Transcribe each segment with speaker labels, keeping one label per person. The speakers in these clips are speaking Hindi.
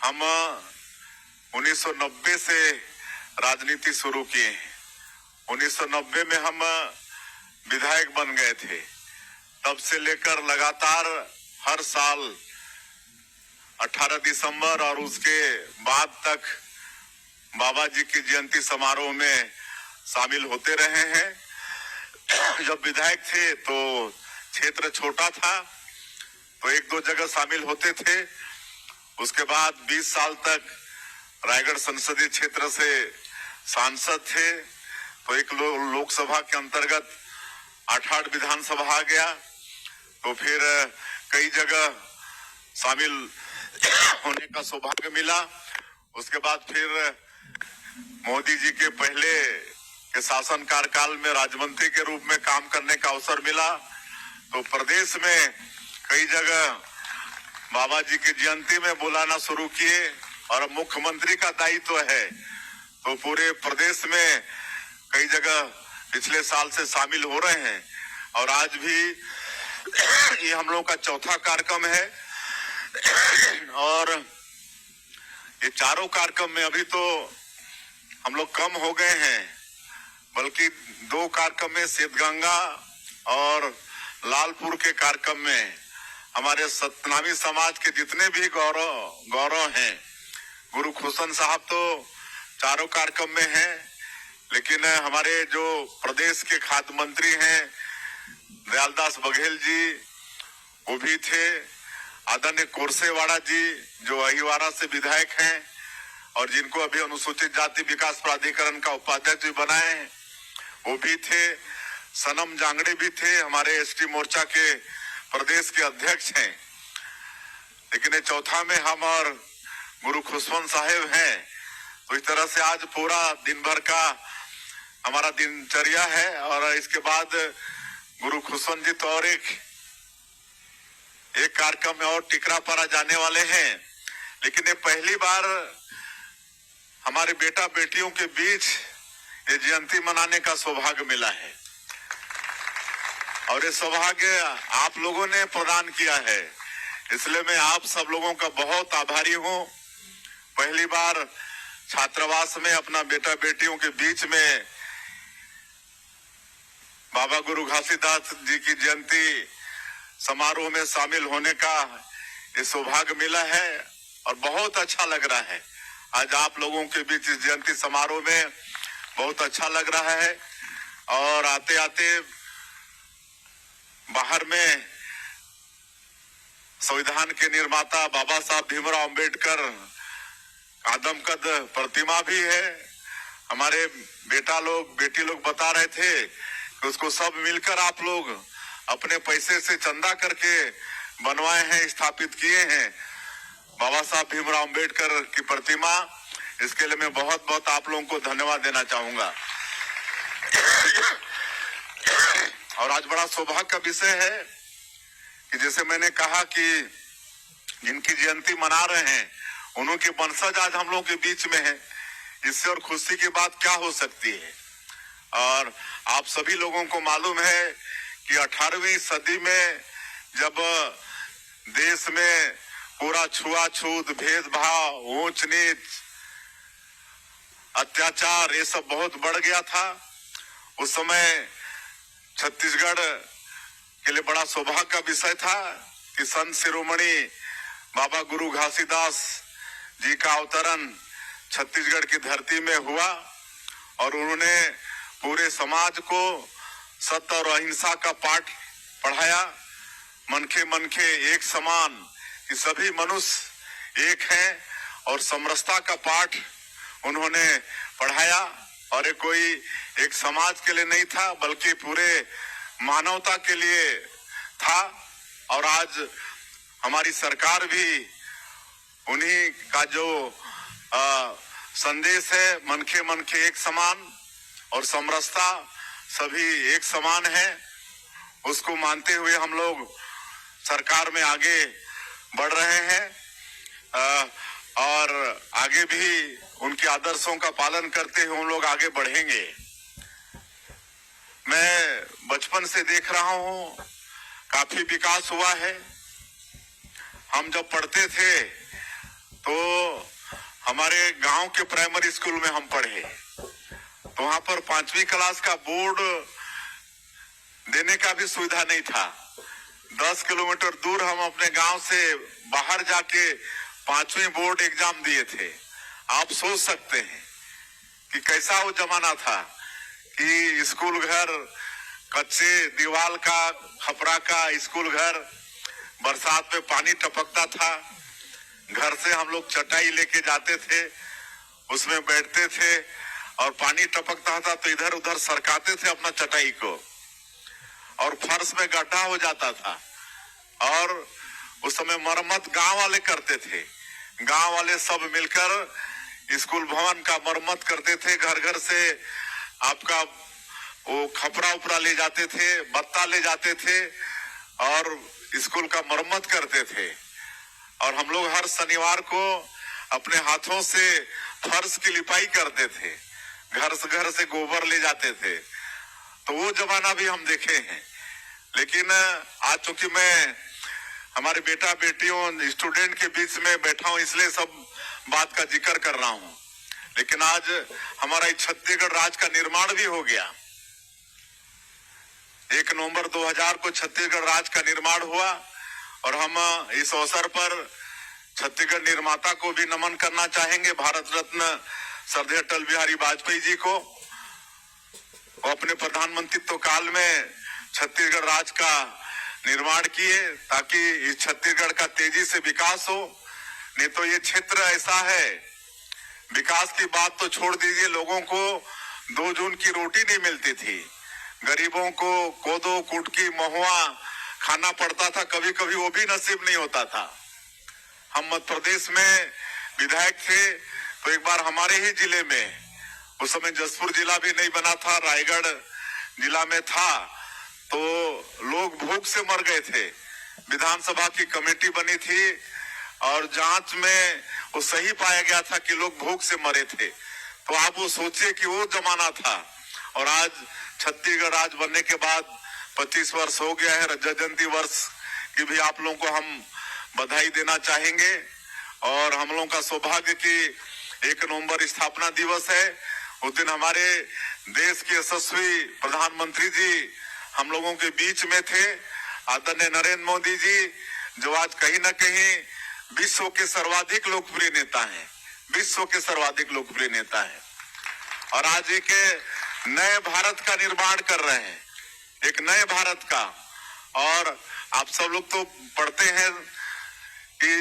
Speaker 1: हम 1990 से राजनीति शुरू किए हैं। 1990 में हम विधायक बन गए थे। तब से लेकर लगातार हर साल 18 दिसंबर और उसके बाद तक बाबा जी की जयंती समारोह में शामिल होते रहे हैं। जब विधायक थे तो क्षेत्र छोटा था, तो एक दो जगह शामिल होते थे। उसके बाद 20 साल तक रायगढ़ संसदीय क्षेत्र से सांसद थे, तो एक लोकसभा के अंतर्गत 8 विधानसभा आ गया। तो फिर कई जगह शामिल होने का सौभाग्य मिला। उसके बाद फिर मोदी जी के पहले के शासन कार्यकाल में राज्य के रूप में काम करने का अवसर मिला। तो प्रदेश में कई जगह बाबा जी की जयंती में बुलाना शुरू किए और अब मुख्यमंत्री का दायित्व है, तो पूरे प्रदेश में कई जगह पिछले साल से शामिल हो रहे हैं। और आज भी ये हम लोग का चौथा कार्यक्रम है। और ये चारों कार्यक्रम में अभी तो हम लोग कम हो गए हैं, बल्कि 2 कार्यक्रम में सिद्धगंगा और लालपुर के कार्यक्रम में हमारे सतनामी समाज के जितने भी गौरव हैं, गुरु खुशन साहब तो चारों कार्यक्रम में हैं, लेकिन हमारे जो प्रदेश के खाद्य मंत्री हैं दयालदास बघेल जी, वो भी थे। आदरणीय कोरसेवाड़ा जी जो अहिवारा से विधायक हैं और जिनको अभी अनुसूचित जाति विकास प्राधिकरण का उपाध्यक्ष भी बनाए हैं, वो भी थे। सनम जांगड़े भी थे, हमारे एसटी मोर्चा के प्रदेश के अध्यक्ष हैं। लेकिन चौथा में हम और गुरु खुशवंत साहेब हैं। तो इस तरह से आज पूरा दिन भर का हमारा दिनचर्या है। और इसके बाद गुरु खुशवंत जी तो और एक कार्यक्रम में और टिकरापारा जाने वाले हैं। लेकिन ये पहली बार हमारे बेटा बेटियों के बीच ये जयंती मनाने का सौभाग्य मिला है, और ये सौभाग्य आप लोगों ने प्रदान किया है। इसलिए मैं आप सब लोगों का बहुत आभारी हूं। पहली बार छात्रावास में अपना बेटा बेटियों के बीच में बाबा गुरु घासीदास जी की जयंती समारोह में शामिल होने का ये सौभाग्य मिला है, और बहुत अच्छा लग रहा है। आज आप लोगों के बीच इस जयंती समारोह में बहुत अच्छा लग रहा है। और आते आते बाहर में संविधान के निर्माता बाबा साहब भीमराव अंबेडकर आदमकद प्रतिमा भी है। हमारे बेटी लोग बता रहे थे कि उसको सब मिलकर आप लोग अपने पैसे से चंदा करके बनवाए हैं, स्थापित किए हैं बाबा साहब भीमराव अंबेडकर की प्रतिमा। इसके लिए मैं बहुत बहुत आप लोगों को धन्यवाद देना चाहूंगा। और आज बड़ा सौभाग्य का विषय है कि जैसे मैंने कहा कि जिनकी जयंती मना रहे हैं उन्हों के वंशज आज हम लोगों के बीच में है। इससे और खुशी की बात क्या हो सकती है। और आप सभी लोगों को मालूम है कि 18वीं सदी में जब देश में पूरा छुआछूत, भेदभाव, ऊंच नीच, अत्याचार ये सब बहुत बढ़ गया था, उस समय छत्तीसगढ़ के लिए बड़ा सौभाग्य का विषय था कि संत शिरोमणि बाबा गुरु घासीदास जी का अवतरण छत्तीसगढ़ की धरती में हुआ। और उन्होंने पूरे समाज को सत्य और अहिंसा का पाठ पढ़ाया। मनखे एक समान, कि सभी मनुष्य एक हैं, और समरसता का पाठ उन्होंने पढ़ाया। और ये कोई एक समाज के लिए नहीं था, बल्कि पूरे मानवता के लिए था। और आज हमारी सरकार भी उन्हीं का जो संदेश है, मनखे एक समान और समरसता सभी एक समान है, उसको मानते हुए हम लोग सरकार में आगे बढ़ रहे हैं। और आगे भी उनके आदर्शों का पालन करते हुए हम लोग आगे बढ़ेंगे। मैं बचपन से देख रहा हूं काफी विकास हुआ है। हम जब पढ़ते थे तो हमारे गांव के प्राइमरी स्कूल में हम पढ़े, तो वहां पर 5वीं क्लास का बोर्ड देने का भी सुविधा नहीं था। 10 किलोमीटर दूर हम अपने गांव से बाहर जाके 5वीं बोर्ड एग्जाम दिए थे। आप सोच सकते हैं कि कैसा वो जमाना था कि स्कूल घर कच्चे दीवार का, खपरा का स्कूल घर, बरसात में पानी टपकता था। घर से हम लोग चटाई लेके जाते थे, उसमें बैठते थे और पानी टपकता था तो इधर उधर सरकाते थे अपना चटाई को, और फर्श में गड्ढा हो जाता था। और उस समय मरम्मत गांव वाले करते थे। गांव वाले सब मिलकर स्कूल भवन का मरम्मत करते थे। घर घर से आपका वो खपरा उपरा ले जाते थे, बत्ता ले जाते थे और स्कूल का मरम्मत करते थे। और हम लोग हर शनिवार को अपने हाथों से फर्श की लिपाई करते थे, घर से गोबर ले जाते थे। तो वो जमाना भी हम देखे हैं। लेकिन आज चूंकि मैं हमारे बेटा बेटियों स्टूडेंट के बीच में बैठा हूं, इसलिए सब बात का जिक्र कर रहा हूं। लेकिन आज हमारा छत्तीसगढ़ राज्य का निर्माण भी हो गया। 1 नवंबर 2000 को छत्तीसगढ़ राज्य का निर्माण हुआ और हम इस अवसर पर छत्तीसगढ़ निर्माता को भी नमन करना चाहेंगे, भारत रत्न श्रद्धेय अटल बिहारी वाजपेयी जी को। वो अपने प्रधानमंत्रित्व काल में छत्तीसगढ़ राज्य का निर्माण किए ताकि इस छत्तीसगढ़ का तेजी से विकास हो। नहीं तो ये क्षेत्र ऐसा है, विकास की बात तो छोड़ दीजिए, लोगों को 2 जून की रोटी नहीं मिलती थी। गरीबों को कोदो कुटकी महुआ खाना पड़ता था, कभी कभी वो भी नसीब नहीं होता था। हम मध्य प्रदेश में विधायक थे तो एक बार हमारे ही जिले में, उस समय जसपुर जिला भी नहीं बना था, रायगढ़ जिला में था, तो लोग भूख से मर गए थे। विधानसभा की कमेटी बनी थी और जांच में वो सही पाया गया था कि लोग भूख से मरे थे। तो आप वो सोचिए कि वो जमाना था। और आज छत्तीसगढ़ राज्य बनने के बाद 25 वर्ष हो गया है। रजत जयंती वर्ष की भी आप लोगों को हम बधाई देना चाहेंगे। और हम लोगों का सौभाग्य कि 1 नवंबर स्थापना दिवस है। उस दिन हमारे देश के यशस्वी प्रधानमंत्री जी हम लोगों के बीच में थे, आदरणीय नरेंद्र मोदी जी, जो आज कहीं न कहीं विश्व के सर्वाधिक लोकप्रिय नेता हैं, विश्व के सर्वाधिक लोकप्रिय नेता हैं। और आज एक नए भारत का निर्माण कर रहे हैं, एक नए भारत का। और आप सब लोग तो पढ़ते हैं कि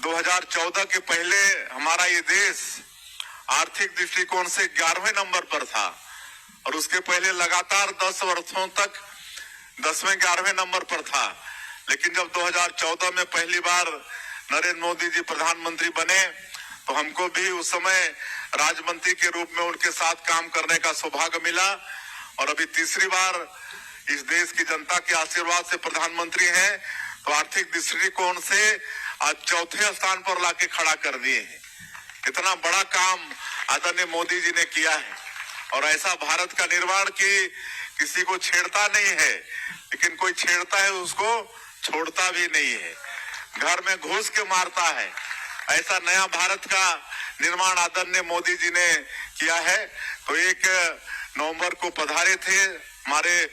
Speaker 1: 2014 के पहले हमारा ये देश आर्थिक दृष्टिकोण से 11वें नंबर पर था और उसके पहले लगातार 10 वर्षों तक 10वें 11वें नंबर पर था। लेकिन जब 2014 में पहली बार नरेंद्र मोदी जी प्रधानमंत्री बने तो हमको भी उस समय राज्य मंत्री के रूप में उनके साथ काम करने का सौभाग्य मिला। और अभी तीसरी बार इस देश की जनता के आशीर्वाद से प्रधानमंत्री हैं, तो आर्थिक दृष्टिकोण से आज 4थे स्थान पर लाके खड़ा कर दिए हैं। इतना बड़ा काम आदरणीय मोदी जी ने किया है। और ऐसा भारत का निर्माण की किसी को छेड़ता नहीं है, लेकिन कोई छेड़ता है उसको छोड़ता भी नहीं है, घर में घुस के मारता है। ऐसा नया भारत का निर्माण आदरणीय मोदी जी ने किया है। तो 1 नवंबर को पधारे थे। हमारे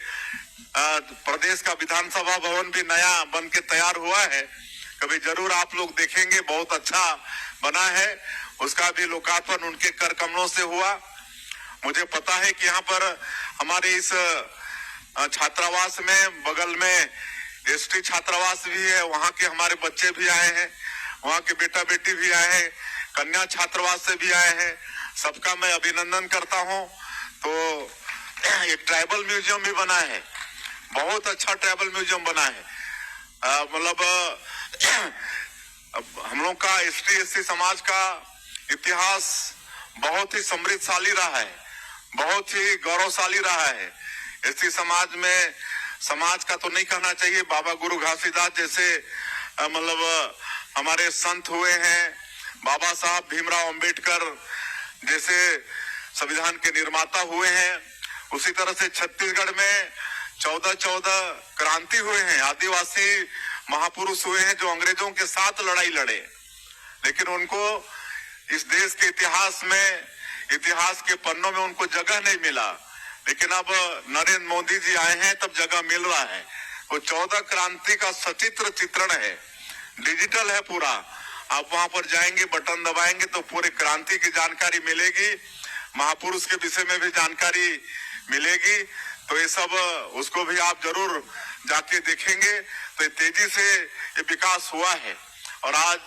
Speaker 1: प्रदेश का विधानसभा भवन भी नया बन के तैयार हुआ है, कभी जरूर आप लोग देखेंगे, बहुत अच्छा बना है। उसका भी लोकार्पण उनके कर कमलों से हुआ। मुझे पता है कि यहाँ पर हमारे इस छात्रावास में बगल में एसटी छात्रावास भी है, वहाँ के हमारे बच्चे भी आए हैं, वहाँ के बेटा बेटी भी आए हैं, कन्या छात्रावास से भी आए हैं। सबका मैं अभिनंदन करता हूँ। तो एक ट्राइबल म्यूजियम भी बना है, बहुत अच्छा ट्राइबल म्यूजियम बना है। मतलब हम लोग का ST/SC समाज का इतिहास बहुत ही समृद्धशाली रहा है, बहुत ही गौरवशाली रहा है। SC समाज में, समाज का तो नहीं कहना चाहिए, बाबा गुरु घासीदास जैसे मतलब हमारे संत हुए हैं, बाबा साहब भीमराव अंबेडकर जैसे संविधान के निर्माता हुए हैं। उसी तरह से छत्तीसगढ़ में 14 क्रांति हुए हैं, आदिवासी महापुरुष हुए हैं जो अंग्रेजों के साथ लड़ाई लड़े, लेकिन उनको इस देश के इतिहास में, इतिहास के पन्नों में उनको जगह नहीं मिला, लेकिन अब नरेंद्र मोदी जी आए हैं तब जगह मिल रहा है। वो 14 क्रांति का सचित्र चित्रण है, डिजिटल है पूरा। आप वहां पर जाएंगे, बटन दबाएंगे तो पूरे क्रांति की जानकारी मिलेगी, महापुरुष के विषय में भी जानकारी मिलेगी। तो ये सब उसको भी आप जरूर जाके देखेंगे। तो ये तेजी से ये विकास हुआ है और आज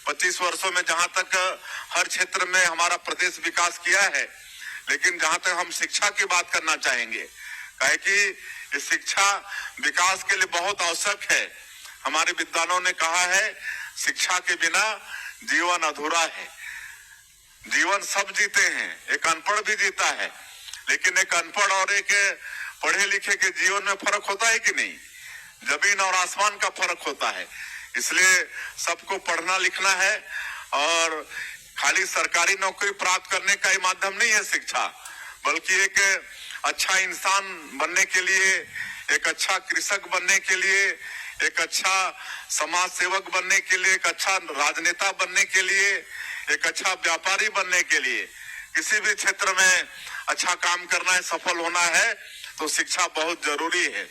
Speaker 1: 25 वर्षों में जहां तक हर क्षेत्र में हमारा प्रदेश विकास किया है, लेकिन जहां तक हम शिक्षा की बात करना चाहेंगे, कहे कि ये शिक्षा विकास के लिए बहुत आवश्यक है। हमारे विद्वानों ने कहा है, शिक्षा के बिना जीवन अधूरा है। जीवन सब जीते हैं, एक अनपढ़ भी जीता है, लेकिन एक अनपढ़ और एक पढ़े लिखे के जीवन में फर्क होता है कि नहीं? जमीन और आसमान का फर्क होता है। इसलिए सबको पढ़ना लिखना है और खाली सरकारी नौकरी प्राप्त करने का ही माध्यम नहीं है शिक्षा, बल्कि एक अच्छा इंसान बनने के लिए, एक अच्छा कृषक बनने के लिए, एक अच्छा समाज सेवक बनने के लिए, एक अच्छा राजनेता बनने के लिए, एक अच्छा व्यापारी बनने के लिए, किसी भी क्षेत्र में अच्छा काम करना है, सफल होना है, तो शिक्षा बहुत जरूरी है।